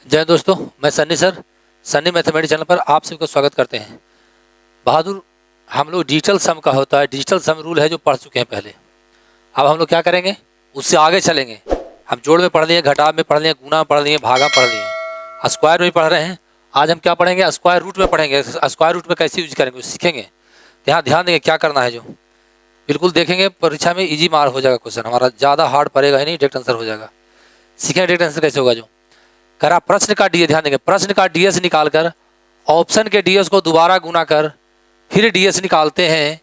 जय दोस्तों, मैं Sunny sir Sunny mathematics channel पर आप सभी को स्वागत करते हैं। बहादुर, हम लोग डिजिटल सम का होता है, डिजिटल सम रूल है जो पढ़ चुके हैं पहले। अब हम लोग क्या करेंगे, उससे आगे चलेंगे। हम जोड़ में पढ़ लिए, घटाव में पढ़ लिए, गुणा में पढ़ लिए, भागा पढ़ लिए, स्क्वायर में पढ़ रहे हैं। आज हम क्या पढ़ेंगे, स्क्वायर रूट में पढ़ेंगे। स्क्वायर रूट में कैसे यूज करेंगे सीखेंगे। यहाँ ध्यान देंगे क्या करना है, जो बिल्कुल देखेंगे। परीक्षा में इजी मार हो जाएगा क्वेश्चन, हमारा ज़्यादा हार्ड पड़ेगा ही नहीं, डायरेक्ट आंसर हो जाएगा। सीखेंगे डायरेक्ट आंसर कैसे होगा। जो करा प्रश्न का डीएस, ध्यान देंगे, प्रश्न का डीएस निकालकर ऑप्शन के डीएस को दोबारा गुना कर फिर डीएस निकालते हैं।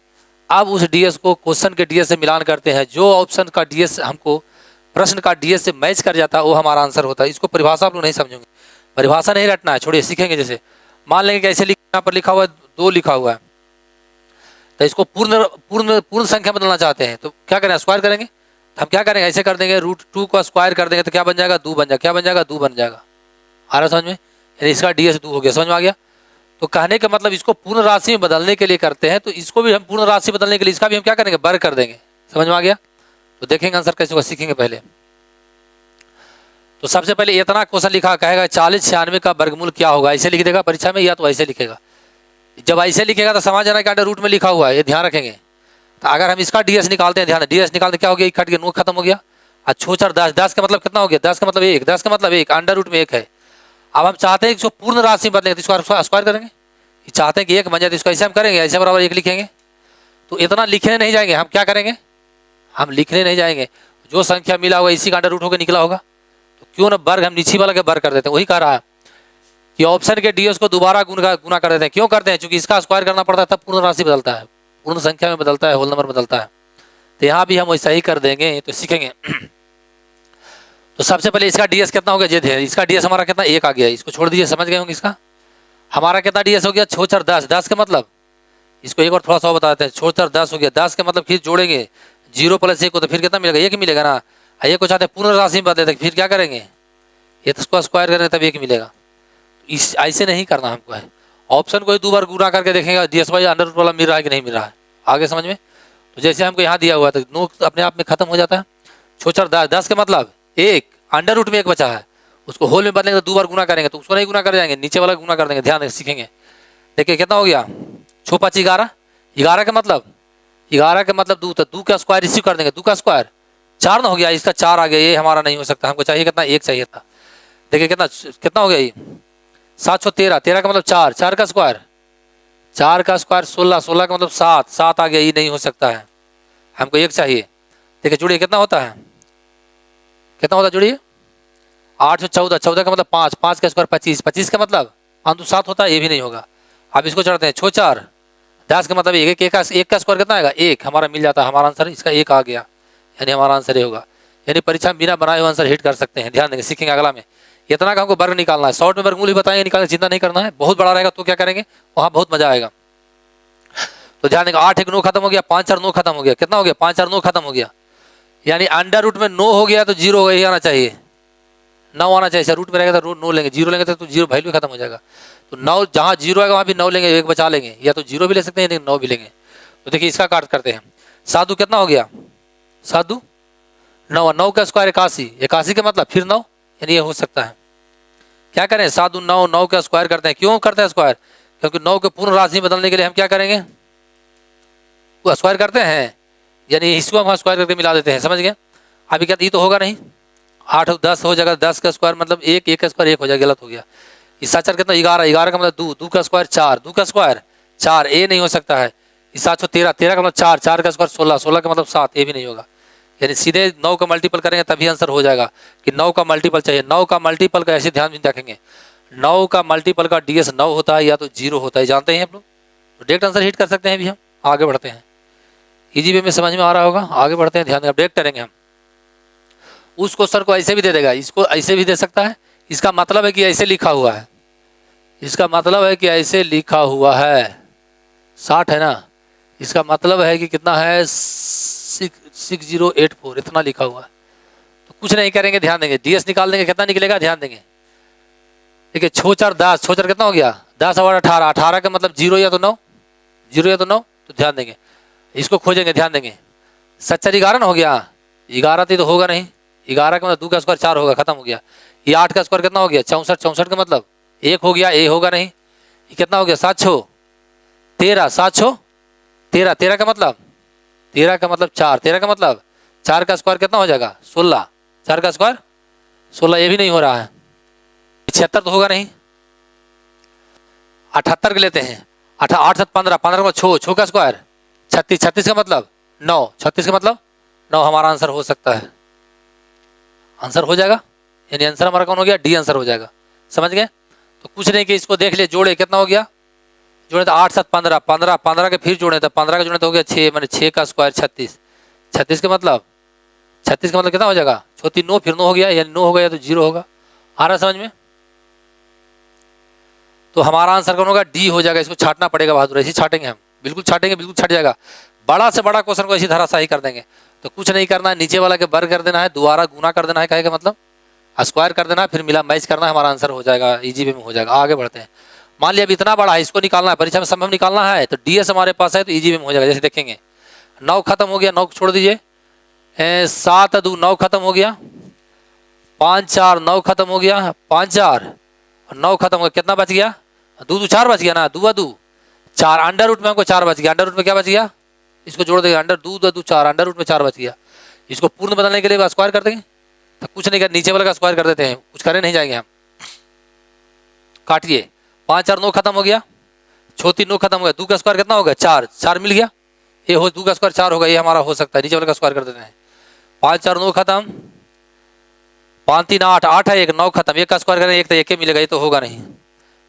अब उस डीएस को क्वेश्चन के डीएस से मिलान करते हैं। जो ऑप्शन का डीएस हमको प्रश्न का डीएस से मैच कर जाता है वो हमारा आंसर होता है। इसको परिभाषा आप लोग नहीं समझेंगे, परिभाषा नहीं रटना है, छोड़िए सीखेंगे। जैसे मान लेंगे कि ऐसे यहाँ पर लिखा हुआ है 2 लिखा हुआ है, तो इसको पूर्ण पूर्ण पूर्ण संख्या बदलना चाहते हैं तो क्या करें, स्क्वायर करेंगे। तो हम क्या करेंगे, ऐसे कर देंगे, √2 का स्क्वायर कर देंगे तो क्या बन जाएगा, 2 बन जाएगा। क्या बन जाएगा, 2 बन जाएगा। आ रहा समझ में, यानी इसका डीएस 2 हो गया। समझ में आ गया। तो कहने का मतलब इसको पूर्ण राशि में बदलने के लिए करते हैं, तो इसको भी हम पूर्ण राशि बदलने के लिए इसका भी हम क्या करेंगे, वर्ग कर देंगे। समझ में आ गया। तो देखेंगे आंसर कैसे होगा, सीखेंगे पहले। तो सबसे पहले इतना क्वेश्चन लिखा, कहेगा 4096 का वर्गमूल क्या होगा। ऐसे लिख देगा परीक्षा में, या तो ऐसे लिखेगा। जब ऐसे लिखेगा तो समझ जाना कि अंडर रूट में लिखा हुआ है, ये ध्यान रखेंगे। तो अगर हम इसका डीएस निकालते हैं, ध्यान, डीएस निकालते क्या हो गया, कट गया, 9 खत्म हो गया। और 6 4 10, 10 का मतलब कितना हो गया, 10 का मतलब 1, 10 का मतलब 1, अंडर रूट में 1 है। अब हम चाहते हैं कि इसको पूर्ण राशि बदलेंगे तो इसको स्क्वायर करेंगे। चाहते हैं कि 1 बन जाए तो इसको ऐसे हम करेंगे, ऐसे बराबर 1 लिखेंगे। तो इतना लिखने नहीं जाएंगे, हम क्या करेंगे, हम लिखने नहीं जाएंगे। जो संख्या मिला होगा इसी का अंडर रूट होकर निकला होगा, तो क्यों ना वर्ग हम नीचे वाला के वर्ग कर देते हैं। वही कह रहा है कि ऑप्शन के डीएस को दोबारा गुना कर देते हैं। क्यों करते हैं, क्योंकि इसका स्क्वायर करना पड़ता है, तब पूर्ण राशि बदलता है, पूर्ण संख्या में बदलता है, होल नंबर बदलता है। तो यहाँ भी हम वैसा ही कर देंगे, तो सीखेंगे। तो सबसे पहले इसका डीएस कितना हो गया, जे थे इसका डीएस हमारा कितना, 1 आ गया। इसको छोड़ दीजिए, समझ गए होंगे। इसका हमारा कितना डीएस हो गया, 6 4 10, 10 का मतलब, इसको एक और थोड़ा सा बता देते हैं। 6 4 10 हो गया, 10 का मतलब फिर जोड़ेंगे 0 + 1 को, तो फिर कितना मिलेगा, 1 मिलेगा ना। ये को चाहते हैं पूर्ण राशि में बदले थे, फिर क्या करेंगे, ये तो इसको स्क्वायर करेंगे तब 1 मिलेगा। इस ऐसे नहीं करना हमको है। ऑप्शन को ही 2 बार गुना करके देखेंगे डीएस वाई अंडर रूट वाला मिल रहा है कि नहीं मिल रहा है, आगे समझ में। तो जैसे हमको यहाँ दिया हुआ है तो 9 अपने आप में खत्म हो जाता है। 6 4 10, 10 का मतलब 1, अंडर रूट में 1 बचा है, उसको होल में बदलेंगे तो 2 बार गुना करेंगे, तो उसको नहीं गुना कर जाएंगे, नीचे वाला गुना कर देंगे। ध्यान दें, सीखेंगे। देखिए कितना हो गया, 6 5 11, 11 का मतलब 2, तो 2 का स्क्वायर रिसीव कर देंगे। 2 का स्क्वायर 4 ना हो गया, इसका 4 आ गया, ये हमारा नहीं हो सकता। हमको चाहिए कितना, 1 चाहिए था। देखिए कितना कितना हो गया, ये 7 6 13, 13 का मतलब 4, 4 का स्क्वायर 16, 16 का मतलब 7, 7 आ गया, ये नहीं हो सकता है, हमको 1 चाहिए। देखिए जुड़िए कितना होता है, कितना होता है जुड़िए, 8 14, 14 का मतलब 5, 5 का स्क्वायर 25, 25 का मतलब 5 7 होता है, ये भी नहीं होगा। अब इसको चढ़ते हैं, 6 4 10 का मतलब 1, 1 का स्क्वायर कितना आएगा, 1 हमारा मिल जाता है। हमारा आंसर इसका 1 आ गया, यानी हमारा आंसर ये होगा। यानी परीक्षा में बिना बनाए हुए आंसर हिट कर सकते हैं। ध्यान देंगे, सीखेंगे अगला में। इतना का हमको वर्ग निकालना है, शॉर्ट में वर्गमूल ही बताएंगे, निकालने चिंता नहीं करना है। बहुत बड़ा रहेगा तो क्या करेंगे, वहाँ बहुत मजा आएगा। तो ध्यान देंगे, 8 1 9 खत्म हो गया, 5 4 9 खत्म हो गया। कितना हो गया, 5 4 9 खत्म हो गया। यानी अंडर रूट में 9 हो गया तो 0 ही आना चाहिए, 9 आना चाहिए। रूट में रहेगा तो 9 लेंगे, 0 लेंगे तो 0 वैल्यू खत्म हो जाएगा। तो 9 जहाँ 0 आएगा वहाँ भी 9 लेंगे, 1 बचा लेंगे, या तो 0 भी ले सकते हैं, नहीं 9 भी लेंगे। तो देखिए इसका काट करते हैं। 7 कितना हो गया, 7 9, 9 का स्क्वायर 81, 81 का मतलब फिर 9, यानी ये हो सकता है। क्या करें, 7 9, 9 का स्क्वायर करते हैं। क्यों करते हैं स्क्वायर, क्योंकि 9 के पूर्ण राशि बदलने के लिए हम क्या करेंगे, वो स्क्वायर करते हैं, यानी इसको हम स्क्वायर करके मिला देते हैं। समझ गए। अभी क्या, ये तो होगा नहीं, 8 10 हो जाएगा, 10 का स्क्वायर मतलब 1, 1 का स्क्वायर 1 हो जाएगा, गलत हो गया। इस 7 कितना, 11, 11 का मतलब 2, 2 का स्क्वायर 4, 2 का स्क्वायर 4, ए नहीं हो सकता है। इस 7 13, 13 का मतलब 4, 4 का स्क्वायर 16, 16 का मतलब 7, ये भी नहीं होगा। यानी सीधे 9 का मल्टीपल करेंगे तभी आंसर हो जाएगा, कि 9 का मल्टीपल चाहिए। 9 का मल्टीपल का ऐसे ध्यान भी रखेंगे, 9 का मल्टीपल का डीएस 9 होता है या तो 0 होता है, जानते हैं आप लोग। तो डायरेक्ट आंसर हिट कर सकते हैं। अभी हम आगे बढ़ते हैं, इजी वे में समझ में आ रहा होगा, आगे बढ़ते हैं। ध्यान दें, डायरेक्ट करेंगे हम। उस क्वेश्चन को ऐसे भी दे देगा, इसको ऐसे भी दे सकता है। इसका मतलब है कि ऐसे लिखा हुआ है, इसका मतलब है कि ऐसे लिखा हुआ है, 60 है ना, इसका मतलब है कि कितना है, 6084, इतना लिखा हुआ है। तो कुछ नहीं करेंगे, ध्यान देंगे, डीएस निकाल देंगे, कितना निकलेगा, ध्यान देंगे। देखिए 6 4 10, 6 4 कितना हो गया, 10 और 18, 18 का मतलब 0 या तो 9, 0 या तो 9। तो ध्यान देंगे, इसको खोजेंगे, ध्यान देंगे। 7 4 11 हो गया, 11 तो होगा नहीं, 11 का मतलब 2 का स्क्वायर 4 होगा, खत्म हो गया। ये 8 का स्क्वायर कितना हो गया 64, 64 का मतलब 1 हो गया, ए होगा नहीं, ये कितना हो गया 7 छो 13, 7 छो 13, 13 का मतलब 4, 13 का मतलब 4 का स्क्वायर कितना हो जाएगा 16, 4 का स्क्वायर 16, ये भी नहीं हो रहा है। 76 तो होगा नहीं, 78 के लेते हैं, 8 7 15, 15 को छो का स्क्वायर 36, 36 का मतलब 9, 36 का मतलब 9, हमारा आंसर हो सकता है, आंसर हो जाएगा, यानी आंसर हमारा कौन हो गया डी आंसर हो जाएगा। समझ गए? तो कुछ नहीं कि इसको देख लिए, जोड़े कितना हो गया, जोड़े तो 8 7 15, 15 15 के फिर जोड़े तो 15 का जोड़े तो हो गया 6, मैंने 6 का स्क्वायर 36, 36 का मतलब कितना हो जाएगा 6 9, फिर 9 हो गया, यानी 9 हो गया तो 0 होगा। आ रहा समझ में? तो हमारा आंसर कौन होगा डी हो जाएगा। इसको छाटना पड़ेगा बहादुर, ऐसे छाटेंगे हम, बिल्कुल छाटेंगे, बिल्कुल छट जाएगा। बड़ा से बड़ा क्वेश्चन को ऐसी धराशायी कर देंगे। तो कुछ नहीं करना है, नीचे वाला के वर्ग कर देना है, दोबारा गुना कर देना है, कहे का मतलब स्क्वायर कर देना है, फिर मिला मैच करना है, हमारा आंसर हो जाएगा, इजी वे में हो जाएगा। आगे बढ़ते हैं। मान लिया अब इतना बड़ा है, इसको निकालना है, परीक्षा में संभव निकालना है, तो डीएस हमारे पास है तो इजी वे में हो जाएगा। जैसे देखेंगे 9 खत्म हो गया, 9 छोड़ दीजिए, 7 2 9 खत्म हो गया, 5 4 9 खत्म हो गया, 5 4 9 खत्म हो गया, कितना बच गया 2 2 4 बच गया ना, 2 2 4, अंडर रूट में हमको 4 बच गया, अंडर रूट में क्या बच गया, इसको जोड़ देंगे, अंडर 2 2 4, अंडर रूट में 4 बच गया। इसको पूर्ण बदलने के लिए स्क्वायर कर देंगे, तो कुछ नहीं कर, नीचे वाले का स्क्वायर कर देते हैं, कुछ करे नहीं जाएंगे हम। काटिए, 5 4 9 खत्म हो गया, 6 3 9 खत्म हो गया, 2 का स्क्वायर कितना होगा 4, 4 मिल गया, ये हो 2 का स्क्वायर 4 होगा, ये हमारा हो सकता है, नीचे वाले का स्क्वायर कर देते हैं। 5 4 9 खत्म, 5 3 8, 8 है 1, 9 खत्म, 1 का स्क्वायर करें 1 तो 1 ही मिलेगा, ये तो होगा नहीं।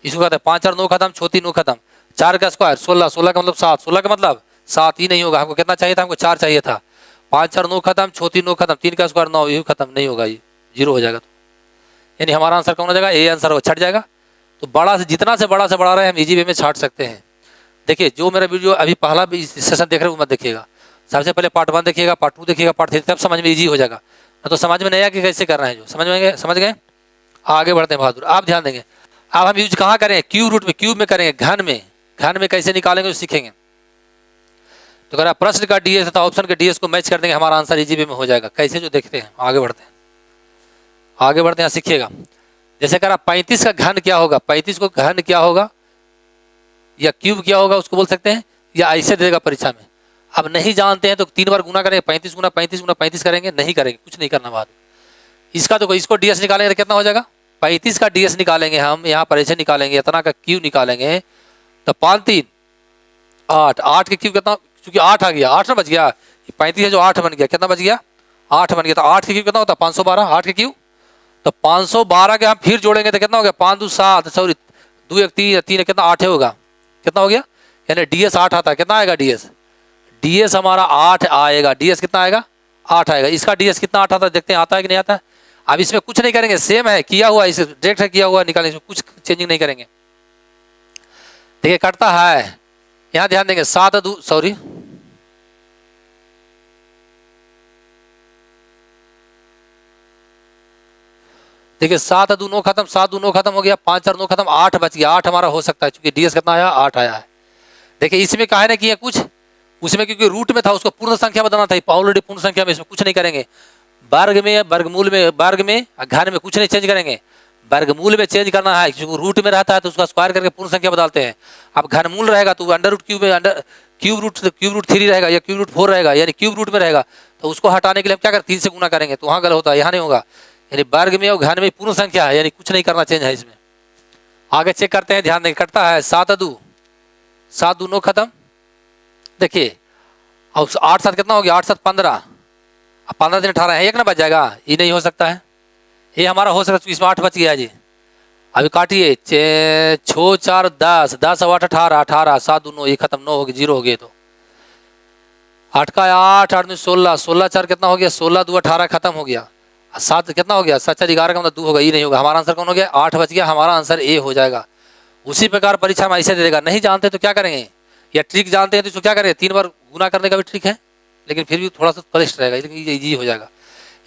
इसको कहते हैं 5 4 9 खत्म, 6 3 9 खत्म, 4 का स्क्वायर 16, 16 का मतलब 7, 16 का मतलब 7 ही नहीं होगा, हमको कितना चाहिए था, हमको 4 चाहिए था। 5 4 9 खत्म, 6 3 9 खत्म, 3 का स्क्वायर 9, ये खत्म नहीं होगा, ये 0 हो जाएगा। तो यानी हमारा आंसर कौन हो जाएगा, ए आंसर हो, छट जाएगा। तो बड़ा से बड़ा रहे हम इजी वे में छाट सकते हैं। देखिए जो मेरा वीडियो अभी पहला भी सेशन देख रहे हो मत देखिएगा, सबसे पहले पार्ट 1 देखिएगा, पार्ट 2 देखिएगा, पार्ट 3, तब समझ में इजी हो जाएगा। तो समझ में नहीं आया कि कैसे करना है, जो समझ गए। आगे बढ़ते हैं बहादुर, आप ध्यान देंगे। अब हम यूज कहाँ करें, क्यूब रूट में, क्यूब में करेंगे, घन में कैसे निकालेंगे सीखेंगे। तो अगर प्रश्न का डीएस तथा ऑप्शन के डीएस को मैच कर देंगे, हमारा आंसर इजी वे में हो जाएगा। कैसे, जो देखते हैं, आगे बढ़ते हैं, सीखिएगा। जैसे करा 35 का घन क्या होगा, 35 को घन क्या होगा या क्यूब क्या होगा उसको बोल सकते हैं, या ऐसे देगा परीक्षा में। अब नहीं जानते हैं तो 3 बार गुना करेंगे, 35 गुना 35 गुना 35 करेंगे, नहीं करेंगे, कुछ नहीं करना बाद। इसका तो इसको डीएस निकालेंगे तो कितना हो जाएगा, 35 का डीएस निकालेंगे हम, यहाँ पर ऐसे निकालेंगे, इतना का क्यूब निकालेंगे तो 5 3 8, 8 के क्यूब कितना, क्योंकि 8 आ गया, 8 ना बच गया, 35 है जो 8 बन गया, कितना बच गया 8 बन गया, तो 8 के क्यूब कितना होता है 512, 8 के क्यूब, तो 512 के हम फिर जोड़ेंगे तो कितना हो गया 5 2 7, सॉरी 2 1 3, 3 कितना 8 होगा, कितना हो गया, यानी डीएस 8 आता है। कितना आएगा डीएस हमारा 8 आएगा, डीएस कितना आएगा 8 आएगा। इसका डीएस कितना 8 आता है, देखते हैं आता है कि नहीं आता है। अब इसमें कुछ नहीं करेंगे, सेम है, किया हुआ इसे डायरेक्ट है, किया हुआ निकालेंगे, इसमें कुछ चेंजिंग नहीं करेंगे। देखिए कटता है, यहाँ ध्यान देंगे, 7 2 सॉरी देखिए 7 2 9 खत्म, 7 2 9 खत्म हो गया, 5 4 9 खत्म, 8 बच गया, 8 हमारा हो सकता है, क्योंकि डीएस कितना आया 8 आया है। देखिए इसमें काहे ना किया कुछ, उसमें क्योंकि रूट में था, उसको पूर्ण संख्या बताना था, ऑलरेडी पूर्ण संख्या में, इसमें कुछ नहीं करेंगे। वर्ग में, वर्गमूल में, वर्ग में, घन में कुछ नहीं चेंज करेंगे, वर्गमूल में चेंज करना है, क्योंकि रूट में रहता है तो उसका स्क्वायर करके पूर्ण संख्या बदलते हैं। अब घनमूल रहेगा तो अंडर रूट क्यूब में, अंडर क्यूब रूट 3 रहेगा या क्यूब रूट 4 रहेगा, यानी क्यूब रूट में रहेगा, तो उसको हटाने के लिए हम क्या करें 3 से गुना करेंगे, तो वहाँ गलत होता है, यहाँ नहीं होगा। यानी वर्ग में और घन में पूर्ण संख्या है, यानी कुछ नहीं करना, चेंज है इसमें। आगे चेक करते हैं, ध्यान दें, कटता है 7 2 9 खत्म। देखिए और 8 7 कितना हो गया, 8 7 15, 15 3 18 है, 1 ना बच जाएगा, ये नहीं हो सकता है, ये हमारा हो सकता है, इसमें 8 बच गया जी। अभी काटिए, 6 4 10, 10 8 18, 18 7 2 9, ये खत्म, 9 हो गया, 0 हो गए, तो 8 का 8 8 16, 16 4 कितना हो गया, 16 2 18 खत्म हो गया, 7 कितना हो गया, 7 4 11 का मतलब 2 होगा, ये नहीं होगा, हमारा आंसर कौन हो गया 8 बच गया, हमारा आंसर ए हो जाएगा। उसी प्रकार परीक्षा में ऐसे दे देगा, नहीं जानते तो क्या करेंगे, या ट्रिक जानते हैं तो इसको क्या करें, 3 बार गुना करने का भी ट्रिक है, लेकिन फिर भी थोड़ा सा कलिष्ट रहेगा, लेकिन ये इजी हो जाएगा।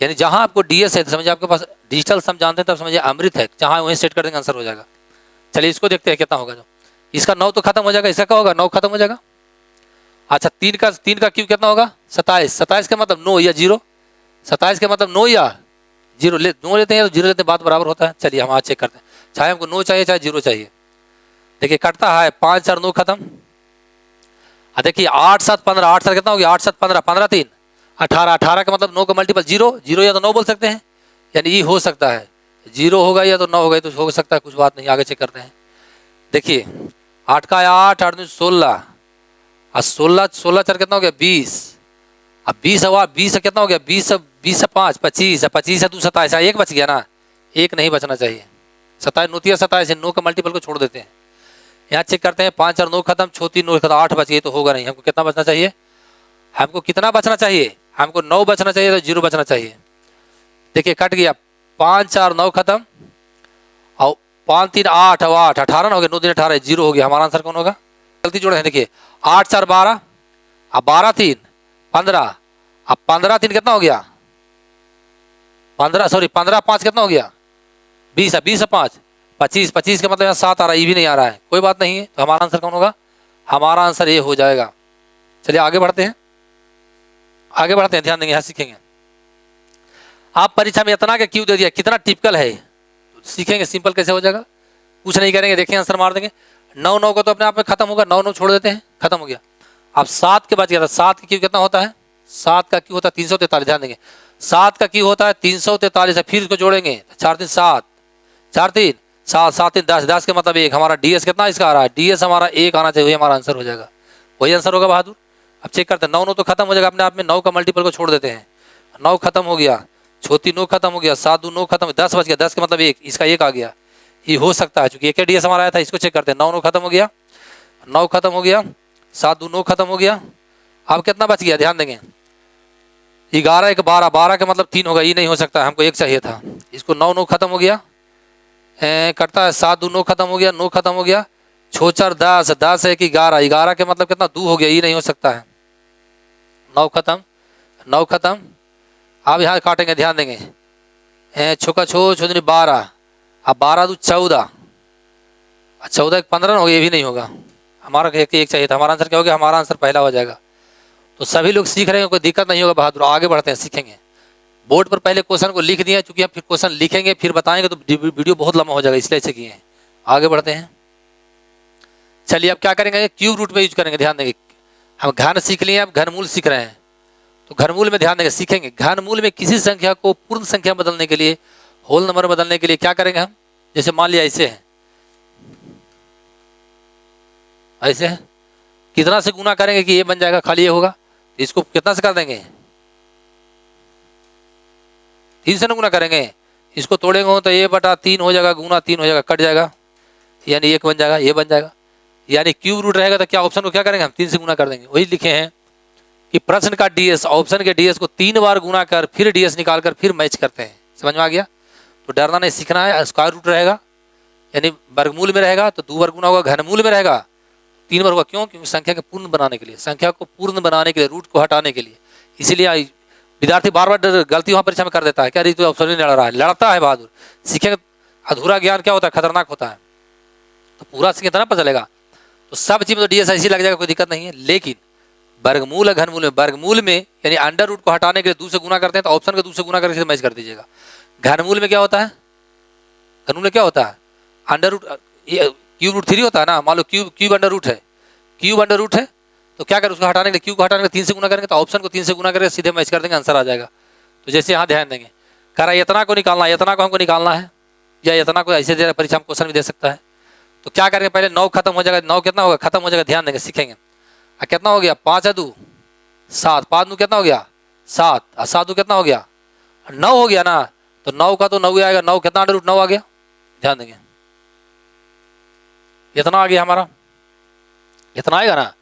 यानी जहाँ आपको डीएस है तो समझिए आपके पास डिजिटल सम जानते हैं, तब समझिए अमृत है, जहाँ वहीं सेट कर देंगे आंसर हो जाएगा। चलिए इसको देखते हैं कितना होगा, जो इसका 9 तो खत्म हो जाएगा, इसका क्या होगा 9 खत्म हो जाएगा। अच्छा 3 का क्यूब कितना होगा 27, 27 का मतलब 9 या 0, 27 का मतलब 9 या जीरो ले 9 लेते हैं तो जीरो लेते हैं, बात बराबर होता है। चलिए हम आज चेक करते हैं, चाहे हमको 9 चाहिए चाहे जीरो चाहिए। देखिए कटता है 5 4 9 खत्म। देखिए 8 7 15, 8 7 कितना हो गया, 8 7 15, 15 3 18, 18 का मतलब 9 का मल्टीपल जीरो, जीरो या तो 9 बोल सकते हैं, यानी ये हो सकता है जीरो होगा या तो 9 होगा, तो हो सकता है, कुछ बात नहीं, आगे चेक करते हैं। देखिए 8 का 8 8 16, और 16 16 4 कितना हो गया 20, अब 20 हुआ, 20 कितना हो गया 20 20 5 25, 25 2 27, एक बच गया ना, एक नहीं बचना चाहिए। 27 9 27, 9 का मल्टीपल को छोड़ देते हैं। यहाँ चेक करते हैं 5 और 9 खत्म, 6 3 9 खत्म, 8 बच गए, तो होगा नहीं। हमको कितना बचना चाहिए, हमको कितना बचना चाहिए, हमको 9 बचना चाहिए, तो जीरो बचना चाहिए। देखिए कट गया 5 4 9 खत्म, और 5 3 8 और 8 18 ना हो गया, 9 3 18, जीरो हो गया। हमारा आंसर कौन होगा, गलती जोड़े हैं। देखिए 8 4 12, अब 12 3 15, अब 15 3 कितना हो गया 15, सॉरी 15 5 कितना हो गया 20, 20 5 25, 25 का मतलब यहाँ 7 आ रहा है, ये भी नहीं आ रहा है, कोई बात नहीं है। तो हमारा आंसर कौन होगा, हमारा आंसर ये हो जाएगा। चलिए आगे बढ़ते हैं, आगे बढ़ते हैं, ध्यान देंगे, यहाँ सीखेंगे। आप परीक्षा में इतना के क्यों दे दिया, कितना टिपिकल है, सीखेंगे सिंपल कैसे हो जाएगा, कुछ नहीं करेंगे, देखें आंसर मार देंगे। 9 9 को तो अपने आप में खत्म होगा, 9 9 छोड़ देते हैं, खत्म हो गया। अब 7 के बच गया था, 7 का क्यू कितना होता है, 7 का क्यू होता है 343, ध्यान देंगे 7 का क्यू होता है 343 है, फिर इसको जोड़ेंगे 4 3 7 4 3 7 7 3 10, 10 के मतलब 1, हमारा डीएस कितना इसका आ रहा है, डीएस हमारा 1 आना चाहिए, हमारा आंसर हो जाएगा, वही आंसर होगा बहादुर। अब चेक करते हैं, 9 9 तो खत्म हो जाएगा अपने आप में, 9 का मल्टीपल को छोड़ देते हैं, 9 खत्म हो गया, 6 3 9 खत्म हो गया, 7 2 9 खत्म, 10 बच गया, 10 का मतलब 1, इसका 1 आ गया, ये हो सकता है, चूंकि एक डीएस हमारा आया था। इसको चेक करते हैं, 9 9 खत्म हो गया, 9 खत्म हो गया, 7 2 9 खत्म हो गया, अब कितना बच गया, ध्यान देंगे 11 1 12, 12 का मतलब 3 होगा, ये नहीं हो सकता, हमको 1 चाहिए था। इसको 9 9 खत्म हो गया, कटता है 7 2 9 खत्म हो गया, 9 खत्म हो गया, 6 4 10, 10 1 11, 11 के मतलब कितना 2 हो गया, ये नहीं हो सकता है, 9 खत्म, 9 खत्म। अब यहाँ काटेंगे, ध्यान देंगे, छोका छो छो 12, अब 12 2 14, 14 1 15 हो गया, ये भी नहीं होगा, हमारा एक चाहिए था। हमारा आंसर क्या हो गया, हमारा आंसर पहला हो जाएगा। तो सभी लोग सीख रहे हैं, कोई दिक्कत नहीं होगा बहादुर, आगे बढ़ते हैं, सीखेंगे। बोर्ड पर पहले क्वेश्चन को लिख दिया, चूंकि हम फिर क्वेश्चन लिखेंगे फिर बताएंगे तो वीडियो बहुत लंबा हो जाएगा, इसलिए ऐसे किए हैं। आगे बढ़ते हैं, चलिए अब क्या करेंगे, क्यूब रूट में यूज करेंगे, ध्यान देंगे। हम घन सीख लिए, अब घनमूल सीख रहे हैं, तो घनमूल में ध्यान देंगे, सीखेंगे। घनमूल में किसी संख्या को पूर्ण संख्या बदलने के लिए, होल नंबर बदलने के लिए क्या करेंगे हम, जैसे मान लिया ऐसे है, ऐसे है, कितना से गुना करेंगे कि ये बन जाएगा, खाली ये होगा, इसको कितना से कर देंगे, 3 से गुना करेंगे, इसको तोड़ेंगे तो ये बटा 3 हो जाएगा, गुना 3 हो जाएगा, कट जाएगा, यानी 1 बन जाएगा, ये बन जाएगा। यानी क्यूब रूट रहेगा तो क्या ऑप्शन को क्या करेंगे हम, 3 से गुना कर देंगे। वही लिखे हैं कि प्रश्न का डीएस, ऑप्शन के डीएस को 3 बार गुना कर फिर डीएस निकाल कर फिर मैच करते हैं। समझ में आ गया, तो डरना नहीं, सीखना है। स्क्वायर रूट रहेगा यानी वर्गमूल में रहेगा तो 2 बार गुना होगा, घनमूल में रहेगा 3 बार होगा, क्यों, क्योंकि संख्या को पूर्ण बनाने के लिए, संख्या को पूर्ण बनाने के लिए, रूट को हटाने के लिए। इसीलिए विद्यार्थी बार बार गलती वहाँ परीक्षा में कर देता है, क्या तो ऑप्शन नहीं लड़ रहा है, लड़ता है बहादुर। सीखेंगे, अधूरा ज्ञान क्या होता है, खतरनाक होता है, तो पूरा सीखे तब पता चलेगा। तो सब चीज में तो डीएस ऐसी लग जाएगा, कोई दिक्कत नहीं है। लेकिन वर्गमूल है घनमूल में, वर्गमूल में यानी अंडर रूट को हटाने के लिए 2 से गुना करते हैं, तो ऑप्शन को 2 से गुना करके मैच कर दीजिएगा। घनमूल में क्या होता है, घनमूल में क्या होता है, अंडर रूट, क्यूब रूट 3 होता है ना, मान लो क्यूब अंडर रूट है, क्यूब अंडर रूट है, तो क्या करें, उसको हटाने के लिए, क्यूब को हटाने के लिए 3 से गुना करेंगे, तो ऑप्शन को 3 से गुना करके सीधे मैच कर देंगे, आंसर आ जाएगा। तो जैसे यहाँ ध्यान देंगे, कह रहा है इतना को निकालना है, इतना को हमको निकालना है, या इतना को ऐसे दे परीक्षा में क्वेश्चन भी दे सकता है। तो क्या करेंगे, पहले 9 खत्म हो जाएगा, 9 कितना होगा, खत्म हो जाएगा, ध्यान देंगे, सीखेंगे। कितना हो गया, 5 2 7, 5 2 कितना हो गया 7, और 7 2 कितना हो गया 9 हो गया ना, तो 9 का तो 9 ही आएगा, 9 कितना अंडर रूट 9 आ गया, ध्यान देंगे, इतना आ गया हमारा, इतना आएगा ना।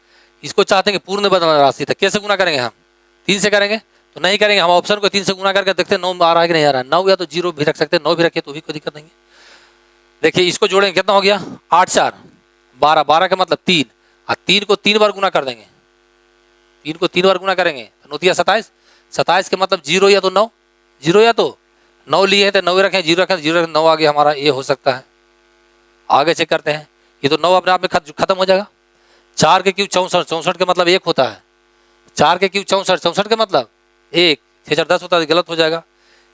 इसको चाहते हैं कि पूर्ण बदलना राशि, तो कैसे गुना करेंगे हम, 3 से करेंगे, तो नहीं करेंगे हम, ऑप्शन को 3 से गुना करके देखते हैं 9 आ रहा है कि नहीं आ रहा है। 9 या तो 0 भी रख सकते हैं, 9 भी रखे तो भी कोई दिक्कत नहीं है। देखिए इसको जोड़ेंगे, कितना हो गया 8 4 12, 12 का मतलब 3, और 3 को 3 बार गुना कर देंगे, 3 को 3 बार गुना करेंगे तो 9 27, 27 के मतलब 0 या तो 9, 0 या तो 9 लिए हैं तो 9 रखें, 0 रखें, 0 रखें, 9 आ गया हमारा, ये हो सकता है। आगे चेक करते हैं, ये तो 9 अपने आप में खत्म हो जाएगा। 4 के क्यूब 64, 64 के मतलब 1 होता है, 4 के क्यूब 64, 64 के मतलब 1, 6 4 10 होता है, गलत हो जाएगा।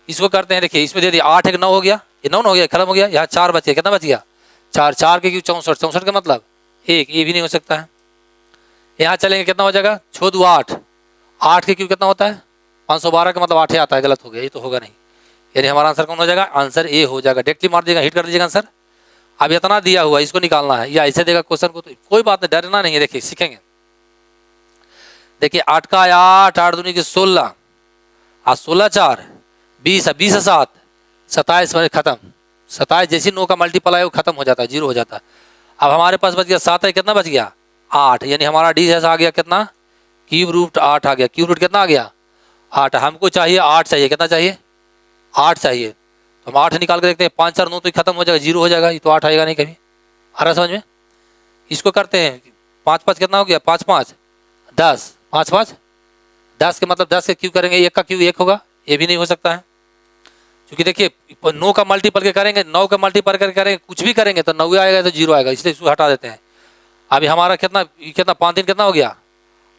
इसको करते हैं, देखिए इसमें दे दिया 8 1 9 हो गया, ये 9 हो गया, खत्म हो गया। यहाँ 4 बचे, कितना बच गया 4, 4 के क्यों 64, 64 का मतलब 1, ये भी नहीं हो सकता है। यहाँ चलेंगे कितना हो जाएगा 6 2 8, 8 के क्यों कितना होता है 512 का मतलब 8 ही आता है, गलत हो गया, ये तो होगा नहीं। यानी हमारा आंसर कौन हो जाएगा, आंसर ए हो जाएगा। डायरेक्टली मार दीजिएगा, हिट कर दीजिएगा आंसर। अब इतना दिया हुआ इसको निकालना है, या ऐसे देगा क्वेश्चन को, तो कोई बात नहीं, डरना नहीं है। देखिए सीखेंगे, देखिए 8 का 8, 8 दूनी की 16, 16 4 20, 20 7 27 में खत्म। 27 जैसी 9 का मल्टीपल है वो खत्म हो जाता है, 0 हो जाता है। अब हमारे पास बच गया 7 है, कितना बच गया 8, यानी हमारा डी आ गया कितना क्यूब रूट 8 आ गया। क्यूब रूट कितना आ गया 8, हमको चाहिए 8 चाहिए, कितना चाहिए 8 चाहिए। तो हम 8 निकाल के देखते हैं, 5 4 9 तो खत्म हो जाएगा, 0 हो जाएगा, ये तो 8 आएगा नहीं कभी। आ रहा समझ में। इसको करते हैं 5 5 कितना हो गया 5 5 10, 5 5 10 के मतलब 10 के क्यू करेंगे, 1 का क्यू 1 होगा, ये भी नहीं हो सकता है। क्योंकि देखिए 9 का मल्टीपल के करेंगे, 9 का मल्टीपल करके करेंगे, कुछ भी करेंगे तो 9 आएगा तो 0 आएगा, इसलिए इसको हटा देते हैं। अभी हमारा कितना 5 3 कितना हो गया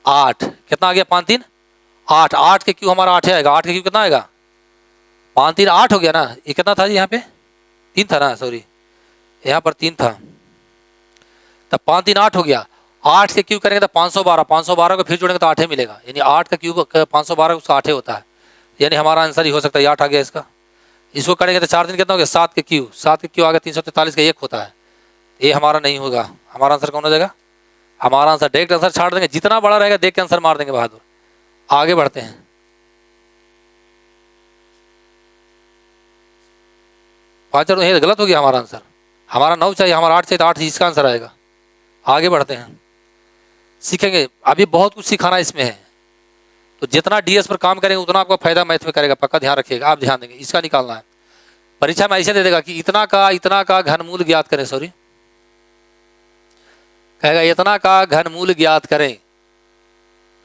8, कितना आ गया 5 3 8, 8 के क्यू हमारा 8 आएगा, 8 के क्यू कितना आएगा 5 3 8 हो गया ना। ये कितना था जी, यहाँ पे 3 था ना, सॉरी यहाँ पर 3 था, तब 5 3 8 हो गया। 8 के क्यू करेंगे तो 512, 512 को फिर जोड़ेंगे तो 8 मिलेगा, यानी 8 का क्यूब 512 उसका 8 होता है, यानी हमारा आंसर ही हो सकता है 8 आ गया इसका। इसको करेंगे तो 4 दिन कितना हो गया 7 के क्यू, 7 के क्यू आ गया 343 का 1 होता है, ये हमारा नहीं होगा। हमारा आंसर कौन हो जाएगा, हमारा आंसर डायरेक्ट आंसर छाड़ देंगे, जितना बड़ा रहेगा देख के आंसर मार देंगे बहादुर। आगे बढ़ते हैं, 5 4 ये गलत हो गया हमारा आंसर, हमारा 9 चाहिए, हमारा 8 चाहिए, तो 8 इसका आंसर आएगा। आगे बढ़ते हैं, सीखेंगे, अभी बहुत कुछ सिखाना इसमें है, तो जितना डीएस पर काम करेंगे उतना आपका फायदा मैथ में करेगा, पक्का ध्यान रखिएगा। आप ध्यान देंगे, इसका निकालना है। परीक्षा में ऐसे दे देगा कि इतना का घनमूल ज्ञात करें, सॉरी कहेगा इतना का घनमूल ज्ञात करें,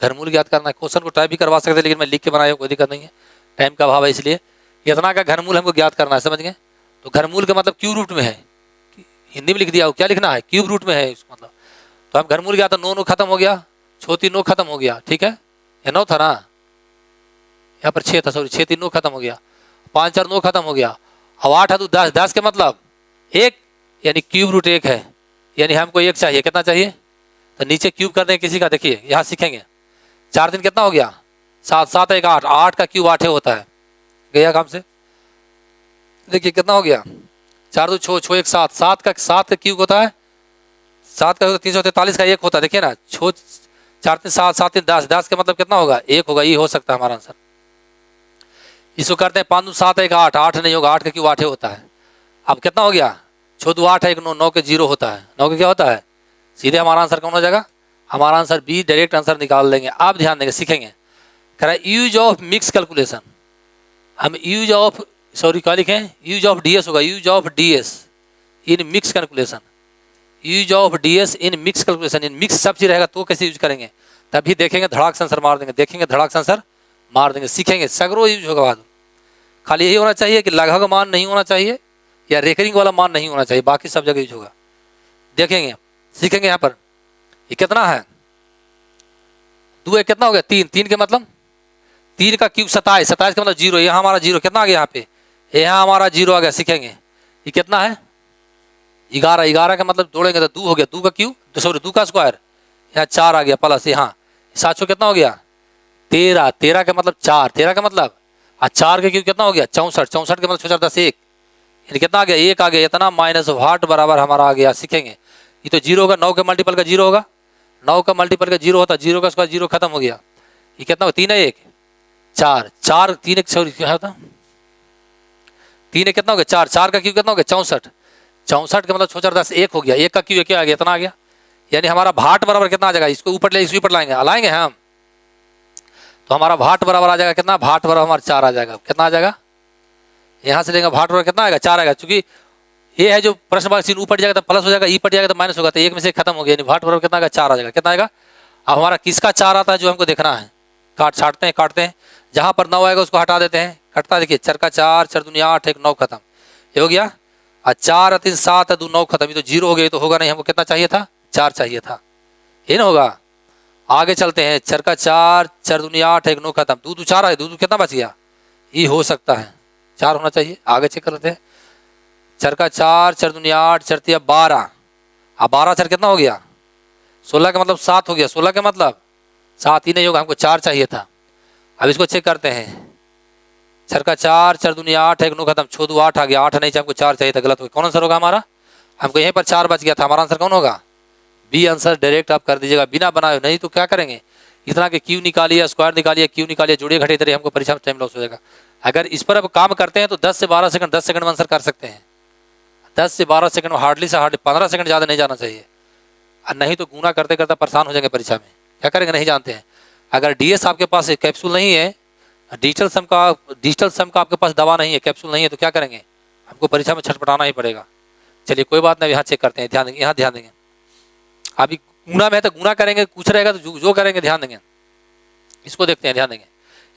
घनमूल ज्ञात करना है। क्वेश्चन को टाइप भी करवा सकते हैं, लेकिन मैं लिख के बनाया, कोई दिक्कत नहीं है, टाइम का अभाव है, इसलिए इतना का घनमूल हमको ज्ञात करना है, समझ गए। तो घनमूल का मतलब क्यूब रूट में है, हिंदी में लिख दिया, क्या लिखना है क्यूब रूट में है इसका मतलब। तो हम घनमूल ज्ञात, 9 9 खत्म हो गया, 6 3 9 खत्म हो गया, ठीक है, ये 9 था ना, यहाँ पर 6 था, सॉरी 6 3 9 खत्म हो गया, 5 4 9 खत्म हो गया। अब 8 है तो 10, 10 के मतलब 1, यानी क्यूब रूट 1 है, यानी हमको 1 चाहिए, कितना चाहिए, तो नीचे क्यूब कर देंगे किसी का, देखिए यहाँ सीखेंगे। 4 दिन कितना हो गया 7, 7 1 8, 8 का क्यूब 8 होता है, गया काम से। देखिए कितना हो गया 4 2 6 6 1 7, 7 का क्यूब होता है, 7 का 343 का 1 होता है, देखिए ना 6 4 3 7 7 3 10, 10 का मतलब कितना होगा 1 होगा, ये हो सकता है हमारा आंसर। इसको करते हैं 5 2 7 1 8, 8 नहीं होगा, 8 का क्यूब 8 होता है। अब कितना हो गया 6 2 8 1 9, 9 के 0 होता है, 9 के क्या होता है, सीधे हमारा आंसर कौन हो जाएगा, हमारा आंसर बी, डायरेक्ट आंसर निकाल लेंगे। आप ध्यान देंगे, सीखेंगे, कह रहा है यूज ऑफ मिक्स कैलकुलेशन, हम यूज ऑफ, सॉरी क्या लिखें, यूज ऑफ डीएस होगा, use of DS in mix calculation, use of DS in mix calculation, in mix सब चीज रहेगा तो कैसे यूज करेंगे, तभी देखेंगे धड़ाक सेंसर मार देंगे, देखेंगे धड़ाक सेंसर मार देंगे, सीखेंगे, सगरो यूज होगा। बाद खाली यही होना चाहिए कि लगभग मान नहीं होना चाहिए या रेकरिंग वाला मान नहीं होना चाहिए, बाकी सब जगह यूज होगा। देखेंगे, सीखेंगे। यहाँ पर ये कितना है 2 1 कितना हो गया 3, 3 के मतलब 3 का क्यूब 27, 27 का मतलब 0, यहाँ हमारा 0 कितना आ गया, यहाँ पे यहाँ हमारा 0 आ गया। सीखेंगे ये कितना है 11, 11 का मतलब जोड़ेंगे तो 2 हो गया, 2 का क्यूब, सॉरी 2 का स्क्वायर, यहाँ 4 आ गया प्लस, यहाँ 700 कितना हो गया 13, 13 का मतलब 4, 13 का मतलब 4 के क्यूब कितना हो गया 64, 64 के मतलब 4 10 1, यानी कितना आ गया 1 आ गया, इतना माइनस वाट बराबर हमारा आ गया। सीखेंगे, ये तो 0 होगा, 9 के मल्टीपल का 0 होगा, 9 का मल्टीपल का 0 होता, 0 का स्क्वायर 0 खत्म हो गया। ये कितना होगा 3 है 1 4, 4 3 1 सॉरी क्या होता 3 1 कितना हो गया 4, 4 का क्यूब कितना हो गया 64, 64 का मतलब 4 10 1 हो गया, 1 का क्यूब क्या आ गया, इतना आ गया, यानी हमारा भाट बराबर कितना आ जाएगा, इसको ऊपर ले इसको ऊपर लाएंगे हम, तो हमारा भाट बराबर आ जाएगा कितना, भाट बराबर हमारा 4 आ जाएगा, कितना आ जाएगा, यहाँ से लेंगे भाट बराबर कितना आएगा 4 आएगा, चूंकि ये है जो प्रश्न वाला सीन ऊपर जाएगा तो प्लस हो जाएगा, ई पट जाएगा तो माइनस होगा, तो एक में से खत्म हो गया, यानी भाट बराबर कितना आएगा 4 आ जाएगा, कितना आएगा। अब हमारा किसका 4 आता है जो हमको देखना है, काटते हैं, जहाँ पर 9 आएगा उसको हटा देते हैं, कटता देखिए 4 का 4, 4 दूनी 8 1 9 खत्म, ये हो गया, और 4 3 7 2 9 खत्म, ये तो 0 हो गया, तो होगा नहीं, हमको कितना चाहिए था 4 चाहिए था, ये ना होगा। आगे चलते हैं, 4 का 4, 4 दूनी 8 1 9 खत्म, 2 2 4 है, 2 2 कितना बच गया, ये हो सकता है, 4 होना चाहिए। आगे चेक कर लेते हैं। चर का 4, चर दुनिया 8, चर तिया 12। अब 12 चर कितना हो गया? 16 का मतलब 7 हो गया। 16 का मतलब 7 ही नहीं होगा, हमको 4 चाहिए था। अब इसको चेक करते हैं। चर का 4, चर दुनिया 8, एक नो खत्म, छोदू 8 आ गया। 8 नहीं चाहिए, हमको 4 चाहिए था, गलत हो गया। कौन आंसर होगा हमारा? हमको यहीं पर 4 बच गया था, हमारा आंसर कौन होगा? बी आंसर डायरेक्ट आप कर दीजिएगा बिना बनाए। नहीं तो क्या करेंगे, इतना के क्यू निकालिए, स्क्वायर निकालिए, क्यू निकालिए, जोड़िए घटे तरह, हमको परीक्षा में टाइम लॉस हो जाएगा। अगर इस पर अब काम करते हैं तो 10 से 12 सेकंड, 10 सेकंड में आंसर कर सकते हैं। 10 से 12 सेकंड, हार्डली से हार्डली 15 सेकंड ज़्यादा नहीं जाना चाहिए। और नहीं तो गुना करते करते परेशान हो जाएंगे परीक्षा में। क्या करेंगे नहीं जानते हैं। अगर डीएस आपके पास कैप्सूल नहीं है, डिजिटल सम का आपके पास दवा नहीं है, कैप्सूल नहीं है, तो क्या करेंगे, हमको परीक्षा में छटपटाना ही पड़ेगा। चलिए कोई बात नहीं, यहाँ चेक करते हैं, ध्यान देंगे, यहाँ ध्यान देंगे। अभी गुना में है तो गुना करेंगे, कुछ रहेगा तो जो करेंगे ध्यान देंगे। इसको देखते हैं, ध्यान देंगे।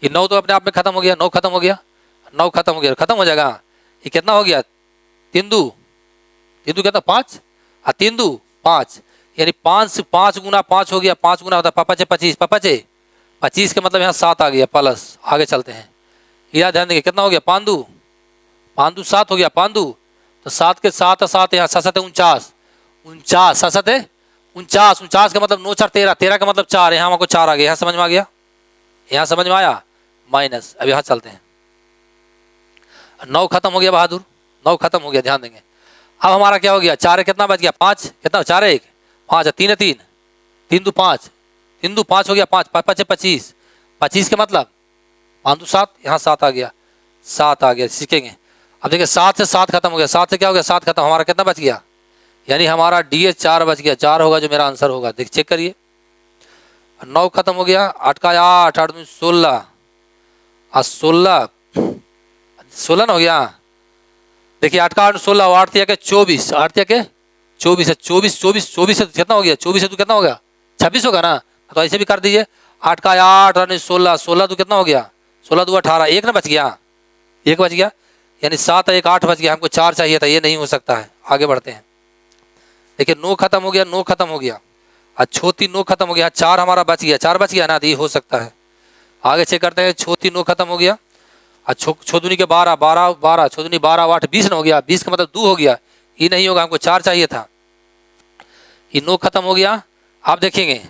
ये 9 तो अपने आप में खत्म हो गया, 9 खत्म हो गया, 9 खत्म हो गया, खत्म हो जाएगा। ये कितना हो गया? 3 दू कितना 5, 3 दू 5, यानी 5 गुना 5 हो गया। 5 गुना होता है 25, 25 के मतलब यहाँ 7 आ गया प्लस। आगे चलते हैं, यहाँ ध्यान देंगे कितना हो गया? 5 दू 7 हो गया। 5 दू तो 7 के 7 यहाँ 7 49, 49 का मतलब 9 4 13, 13 का मतलब 4, यहाँ हमको 4 आ गया। यहाँ समझ में आ गया? यहाँ समझ में आया? माइनस। अब यहाँ चलते हैं। 9 खत्म हो गया बहादुर, 9 खत्म हो गया, ध्यान देंगे। अब हमारा क्या हो गया? 4 कितना बच गया? 5 कितना? 4 1 5, 3 3, 3 दू 5, 3 दू 5 हो गया। 5 5 25, 25 के मतलब 5 दू 7, यहाँ 7 आ गया, 7 आ गया। सीखेंगे। अब देखिए 7 से 7 खत्म हो गया। 7 से क्या हो गया? 7 खत्म। हमारा कितना बच गया? यानी हमारा डीएस 4 बच गया। 4 होगा जो मेरा आंसर होगा। देख चेक करिए। 9 खत्म हो गया। 8 का 8, 8 16 और 16 हो गया। देखिए 8 का 8 16, 8 दिया के 24, 8 दिया के 24 है। 24 से कितना हो गया? 24 से तो कितना हो गया? 26 होगा ना। तो ऐसे भी कर दीजिए। 8 का 8 और 16, 16 तो कितना हो गया? 16 दू 18, एक ना बच गया, एक बच गया, यानी 7 1 8 बच गया। हमको 4 चाहिए था, ये नहीं हो सकता है। आगे बढ़ते हैं। देखिए 9 खत्म हो गया, 9 खत्म हो गया, और छोटी 9 खत्म हो गया। 4 हमारा बच गया, 4 बच गया ना, तो ये हो सकता है। आगे चेक करते हैं। छोटी 9 खत्म हो गया, और छोदुनी के 12 12 12, छोदुनी 12 8 20 न हो गया। 20 का मतलब 2 हो गया, ये नहीं होगा, हमको 4 चाहिए था। ये 9 खत्म हो गया। आप देखेंगे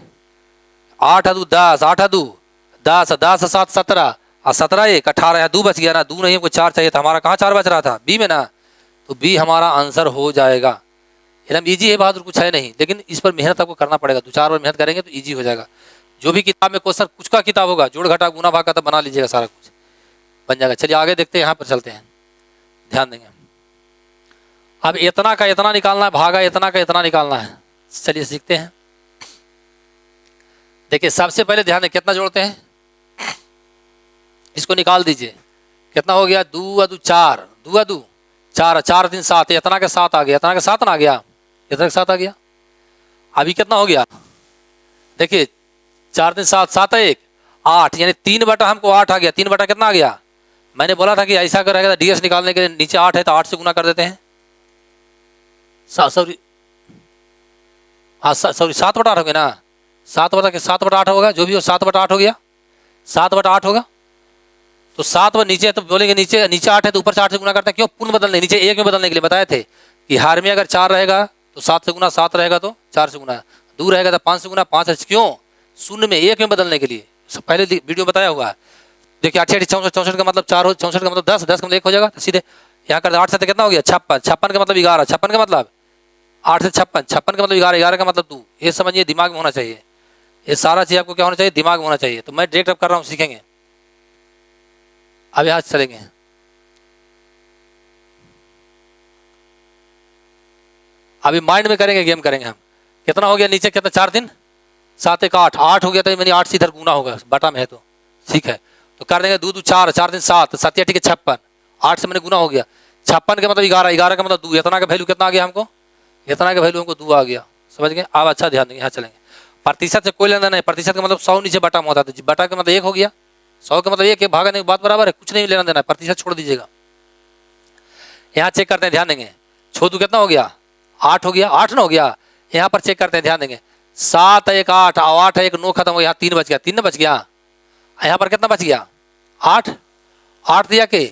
8 दू 10, 8 दू 10, 10 7 17, और 17 1 18, यहाँ 2 बच गया ना। 2 नहीं, हमको 4 चाहिए था। हमारा कहाँ 4 बच रहा था? बी में ना। तो बी हमारा आंसर हो जाएगा। एकदम ईजी है बहादुर, कुछ है नहीं, लेकिन इस पर मेहनत आपको करना पड़ेगा। 2-4 बार मेहनत करेंगे तो ईजी हो जाएगा। जो भी किताब में क्वेश्चन, कुछ का किताब होगा, जोड़ घटा गुना भाग का तो बना लीजिएगा, सारा कुछ बन जाएगा। चलिए आगे देखते हैं, यहाँ पर चलते हैं, ध्यान देंगे। अब इतना का इतना निकालना है, भागा इतना का इतना निकालना है। चलिए सीखते हैं। देखिए सबसे पहले ध्यान दें, कितना जोड़ते हैं, इसको निकाल दीजिए। कितना हो गया? 2 2 4, 2 2 4, 4 3 7, इतना का 7 आ गया, इतना का 7 ना आ गया, इतना का 7 आ गया। अभी कितना हो गया? देखिए 4 3 7, 7 1 8, यानी 3 बटा हमको 8 आ गया। 3 बटा कितना आ गया? मैंने बोला था कि ऐसा कर रहेगा, डीएस निकालने के लिए नीचे 8 है तो 8 से गुना कर देते हैं। सॉरी हाँ सॉरी 7 बटा 8 हो गया ना। 7 बटा 8 होगा, जो भी हो 7 बटा 8 हो गया, 7 बटा 8 होगा। तो 7 नीचे है तो बोलेंगे नीचे 8 है तो ऊपर से 8 से गुना करते हैं। क्यों? पूर्ण बदलने, नीचे 1 में बदलने के लिए बताए थे कि हार में अगर 4 रहेगा तो 7 से गुना, 7 रहेगा तो 4 से गुना, 2 रहेगा तो 5 से गुना, 5 है। क्यों? शून्य में 1 में बदलने के लिए, पहले वीडियो बताया हुआ है। देखिए 8 64 64 का मतलब 4 हो, 64 का मतलब 10, 10 का मतलब 1 हो जाएगा। तो सीधे यहाँ कर 8 से कितना हो गया? 56, 56 का मतलब 11, 56 का मतलब 8 से 56, 56 का मतलब 11, 11 का मतलब 2। ये समझिए, दिमाग में होना चाहिए। ये सारा चीज़ आपको क्या होना चाहिए? दिमाग में होना चाहिए। तो मैं डायरेक्ट अब कर रहा हूँ, सीखेंगे। अब यहाँ चलेंगे। अभी माइंड में करेंगे, गेम करेंगे हम। कितना हो गया नीचे? कितना? 4 3 7 1 8, 8 हो गया तो मैंने 8 से इधर गुना होगा, बटा में है तो ठीक है। तो कर देंगे 2 2 4, 4 3 7, 7 ठीक है 56, 8 से मैंने गुना हो गया। 56 का मतलब 11, 11 का मतलब 2, इतना का वैल्यू कितना आ गया हमको? इतना का वैल्यू हमको 2 आ गया। समझ गए? अब अच्छा ध्यान देंगे, यहाँ चलेंगे। प्रतिशत से कोई लेना नहीं। प्रतिशत का मतलब 100 नीचे बटा में होता है, बटा का मतलब 1 हो गया। 100 का मतलब 1 है, भागा नहीं, बात बराबर है, कुछ नहीं लेना देना है, प्रतिशत छोड़ दीजिएगा। यहाँ चेक करते हैं, ध्यान देंगे। छोटू कितना हो गया? 8 हो गया, 8 ना हो गया। यहाँ पर चेक करते हैं, ध्यान देंगे। 7 1 8, 8 1 9 खत्म हो गया, 3 बच गया, 3 ना बच गया। यहाँ पर कितना बच गया? 8, 8 दिया के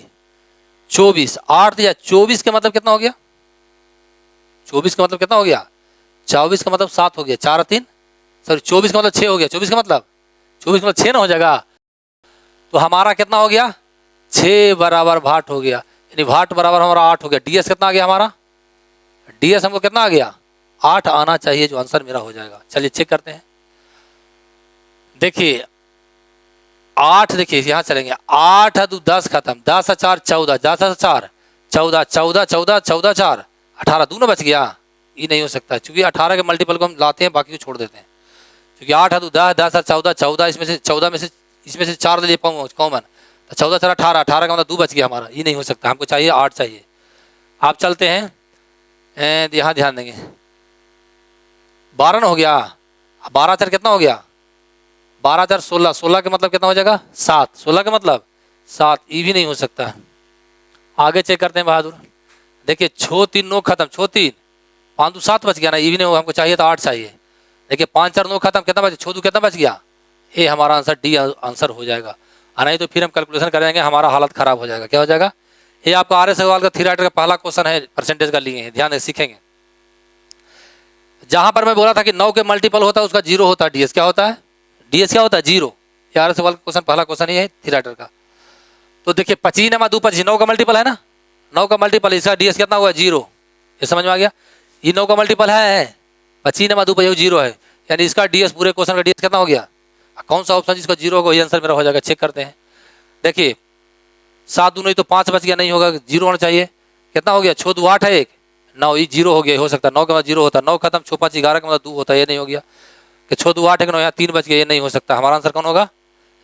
24, 8 या 24 का मतलब कितना हो गया? 24 का मतलब कितना हो गया? 24 का मतलब 7 हो गया, 4 3 सॉरी 24 का मतलब 6 हो गया। 24 का मतलब 6 ना हो जाएगा, तो हमारा कितना हो गया? 6 बराबर भाट हो गया, यानी भाट बराबर हमारा 8 हो गया। डीएस कितना आ गया हमारा? डीएस हमको कितना आ गया? 8 आना चाहिए, जो आंसर मेरा हो जाएगा। चलिए चेक करते हैं। देखिए 8, देखिए यहाँ चलेंगे, 8 है 10 खत्म, 10 है 4 14, 10 है 4 14, 14 14 14 4 18, दोनों बच गया। ये नहीं हो सकता, क्योंकि 18 के मल्टीपल को हम लाते हैं, बाकी को छोड़ देते हैं। क्योंकि 8 है 10, 10 है 14 14, इसमें से 14 में से इसमें से 4 ले लिए कॉमन, तो 14 4 18, 18 का मतलब 2 बच गया हमारा। ये नहीं हो सकता, हमको चाहिए 8 चाहिए। आप चलते हैं, यहाँ ध्यान देंगे, 12 हो गया, 12 4 कितना हो गया? 12 4 16, 16 का मतलब कितना हो जाएगा? 7, 16 का मतलब 7, ये भी नहीं हो सकता। आगे चेक करते हैं बहादुर। देखिए 6 3 9 खत्म, 6 3 5 2 7 बच गया ना, ये भी नहीं होगा, हमको चाहिए था 8 चाहिए। देखिए 5 4 9 खत्म, कितना बचा? 6 2 कितना बच गया? ये हमारा आंसर डी आंसर हो जाएगा। नहीं तो फिर हम कैलकुलेशन करेंगे, हमारा हालत खराब हो जाएगा। क्या हो जाएगा? ये आपका आर्य सवाल का थ्री राइटर का पहला क्वेश्चन है, परसेंटेज का लिए हैं, ध्यान से सीखेंगे। जहां पर मैं बोला था कि 9 के मल्टीपल होता है उसका 0 होता है, डीएस क्या होता है? डीएस क्या होता है? 0। ये आर्य सवाल का क्वेश्चन पहला क्वेश्चन ही है थ्री राइटर का। तो देखिए 25 नमा 2 25, 9 का मल्टीपल है ना, 9 का मल्टीपल, इसका डीएस कितना हुआ? 0। ये समझ में आ गया? ये 9 का मल्टीपल है, 25 नमा 2 25 0 है, यानी इसका डीएस, पूरे क्वेश्चन का डीएस कितना हो गया? कौन सा ऑप्शन जिसका 0 होगा, ये आंसर मेरा हो जाएगा। चेक करते हैं। देखिए 7 2 नहीं तो 5 बच गया, नहीं होगा, 0 होना चाहिए। कितना हो गया? 6 2 8 है 1 9, ये 0 हो गया, हो सकता है 9 के बाद 0 होता है, 9 खत्म, 6 5 11 के बाद 2 होता है, ये नहीं हो गया। कि 6 2 8 है 9, यहाँ 3 बच गया, ये नहीं हो सकता। हमारा आंसर कौन होगा?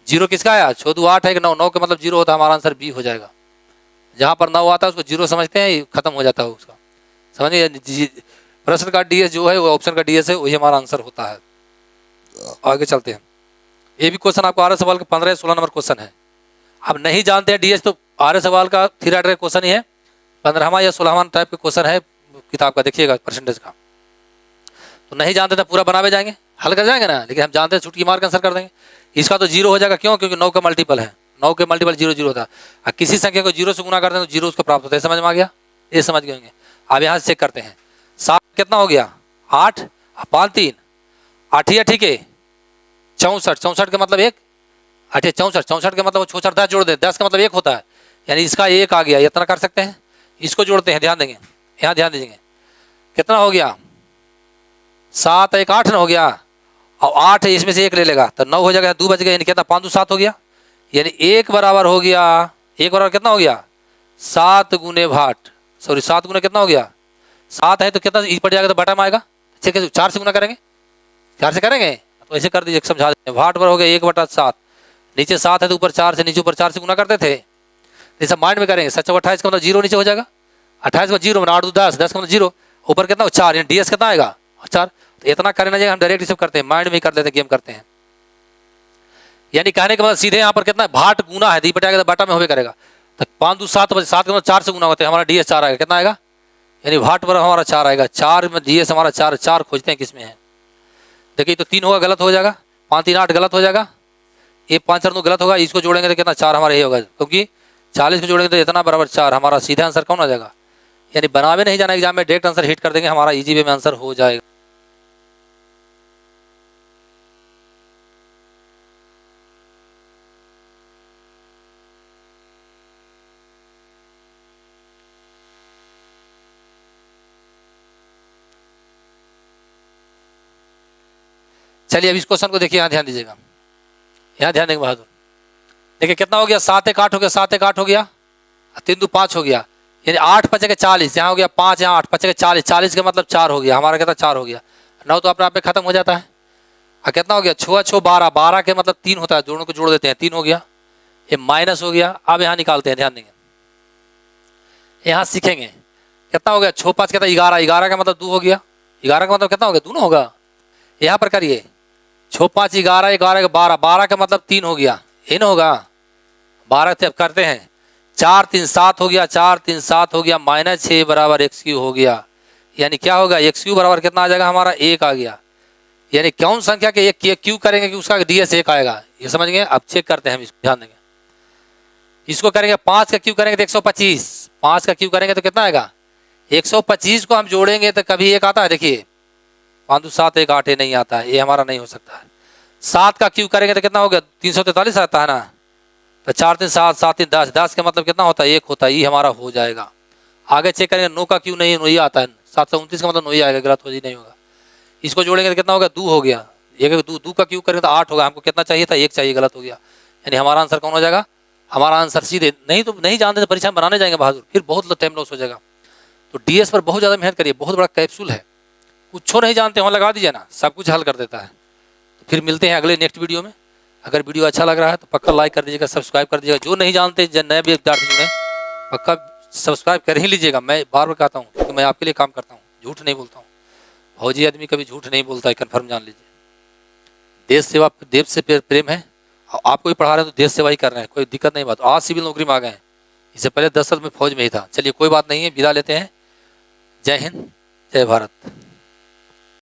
0 किसका आया? 6 2 8 है 9, 9 का मतलब 0 होता है, हमारा आंसर बी हो जाएगा। जहां पर 9 आता है उसको 0 समझते हैं, खत्म हो जाता है उसका, समझिए। प्रश्न का डीएस जो है वो ऑप्शन का डीएस है, वही हमारा आंसर होता है। आगे चलते हैं। ये भी क्वेश्चन आपको आर्य सवाल का 15 16 नंबर क्वेश्चन है। आप नहीं जानते हैं डीएस, तो आर्य सवाल का थ्री राइटर का क्वेश्चन ही है, 15वां या 16वां टाइप का क्वेश्चन है किताब का, देखिएगा परसेंटेज का। तो नहीं जानते तो पूरा बनावे जाएंगे, हल कर जाएंगे ना, लेकिन हम जानते हैं छुटकी मार के आंसर कर देंगे। इसका तो 0 हो जाएगा, क्यों? क्योंकि 9 का मल्टीपल है, 9 के मल्टीपल 0 0 होता है। किसी संख्या को 0 से गुना करते हैं तो 0 उसको प्राप्त होता है। समझ में आ गया? ये समझ गए होंगे। अब यहाँ से चेक करते हैं। 7 कितना हो गया? 8 5 3 8 ही, ठीक है 64, 64 का मतलब 1 8 64, 64 का मतलब 6 4 10 जोड़ दे, 10 का मतलब 1 होता है, यानी इसका 1 आ गया। इतना कर सकते हैं। इसको जोड़ते हैं, ध्यान देंगे, यहाँ ध्यान दीजिएगा। कितना हो गया? 7 1 8 हो गया, और 8 है, इसमें से 1 ले लेगा तो 9 हो जाएगा, 2 बच गया, यानी कितना? 5 2 7 हो गया, यानी 1 बराबर हो गया। 1 बराबर कितना हो गया? 7 गुने भाट, सॉरी 7 गुना कितना हो गया? 7 है तो कितना पड़ जाएगा? तो बटा में आएगा, 4 से गुना करेंगे, 4 से करेंगे तो ऐसे कर दीजिए, समझा दें। भाट पर हो गया 1/7, नीचे 7 है तो ऊपर 4 से, नीचे ऊपर 4 से गुना करते थे, जैसा माइंड में करेंगे। 7 28 का मतलब 0 नीचे हो जाएगा, 28 का 0 8 2 10, 10 का मतलब 0, ऊपर कितना? 4, यानी डीएस कितना आएगा? 4। तो इतना करने जाएगा, हम डायरेक्ट रिसीव करते हैं, माइंड में कर लेते हैं, गेम करते हैं। यानी कहने के बाद सीधे यहाँ पर कितना? भाट गुना है, दी बटाएगा तो बटा में होवे करेगा, तो 5 2 7 बजे 7 के मतलब 4 से गुना होते हैं, हमारा डीएस 4 आएगा। कितना आएगा? यानी भाट पर हमारा 4 आएगा, 4 में डीएस हमारा 4, 4 खोजते हैं किसमें है। देखिए तो 3 होगा, गलत हो जाएगा, 5 3 8 गलत हो जाएगा, ये 5 4 9 गलत होगा, इसको जोड़ेंगे तो कितना? 4 हमारा ये होगा, क्योंकि 40 को जोड़ेंगे तो इतना बराबर 4, हमारा सीधा आंसर कौन आ जाएगा? यानी बनावे नहीं जाना एग्जाम में, डायरेक्ट आंसर हिट कर देंगे, हमारा इजी वे में आंसर हो जाएगा। चलिए अब इस क्वेश्चन को देखिए, यहाँ ध्यान दीजिएगा, यहाँ ध्यान देंगे बहादुर। देखिए कितना हो गया? 7 1 8 हो गया, 7 1 8 हो गया, 3 2 5 हो गया, यानी 8 5 40, यहाँ हो गया 5, यहाँ 8 5 40, 40 का मतलब 4 हो गया, हमारा कितना? 4 हो गया। 9 तो अपने आप में खत्म हो जाता है। और कितना हो गया? 6 6 12, 12 के मतलब 3 होता है, दोनों को जोड़ देते हैं, 3 हो गया, ये माइनस हो गया। अब यहाँ निकालते हैं, ध्यान देंगे, यहाँ सीखेंगे। कितना हो गया? 6 5 कितना? 11, 11 का मतलब 2 हो गया, 11 का मतलब कितना हो गया? 2 ना होगा। यहाँ पर करिए, 6 5 11, 11 12, 12 का मतलब 3 हो गया, ये ना होगा। 12 से अब करते हैं, 4 3 7 हो गया, 4 3 7 हो गया, -6 बराबर x³ हो गया, यानी क्या होगा? x³ बराबर कितना आ जाएगा? हमारा 1 आ गया। यानी कौन संख्या के एक क्यू करेंगे कि उसका डीएस 1 आएगा, ये समझ गए। अब चेक करते हैं हम, इसको ध्यान देंगे। इसको करेंगे 5 का क्यूब करेंगे तो 125, 5 का क्यूब करेंगे तो कितना आएगा 125 को हम जोड़ेंगे तो कभी एक आता है, देखिए 5 7 1 8 नहीं आता है, ये हमारा नहीं हो सकता है। 7 का क्यूब करेंगे तो कितना हो गया 343 आता है ना, तो 4 3 7 7 3 10, 10 का मतलब कितना होता है 1 होता है, ये हमारा हो जाएगा। आगे चेक करेंगे 9 का क्यूब नहीं, 9 ही आता है, 729 का मतलब 9 ही आएगा, गलत हो जी नहीं होगा। इसको जोड़ेंगे तो कितना होगा 2 हो गया, एक 2 का क्यूब करेंगे तो 8 होगा, हमको कितना चाहिए था 1 चाहिए, गलत हो गया। यानी हमारा आंसर कौन हो जाएगा, हमारा आंसर सीधे नहीं, तो नहीं जानते तो परीक्षा में बनाने जाएंगे बहादुर, फिर बहुत टाइम लॉस हो जाएगा। तो डीएस पर बहुत ज़्यादा मेहनत करिए, बहुत बड़ा कैप्सूल है, कुछ नहीं जानते वहाँ लगा दीजिए ना, सब कुछ हल कर देता है। तो फिर मिलते हैं अगले नेक्स्ट वीडियो में। अगर वीडियो अच्छा लग रहा है तो पक्का लाइक कर दीजिएगा, सब्सक्राइब कर दीजिएगा। जो नहीं जानते, जो नए विद्यार्थी जुड़े पक्का सब्सक्राइब कर ही लीजिएगा। मैं बार बार कहता हूँ क्योंकि मैं आपके लिए काम करता हूँ, झूठ नहीं बोलता हूँ। फौजी आदमी कभी झूठ नहीं बोलता है, कन्फर्म जान लीजिए। देश सेवा, देश से प्रेम है, आपको भी पढ़ा रहे हैं तो देश सेवा ही कर रहे हैं, कोई दिक्कत नहीं बात। आज सिविल नौकरी में आ गए हैं, इससे पहले 10 साल में फौज में ही था। चलिए कोई बात नहीं है, विदा लेते हैं। जय हिंद, जय भारत।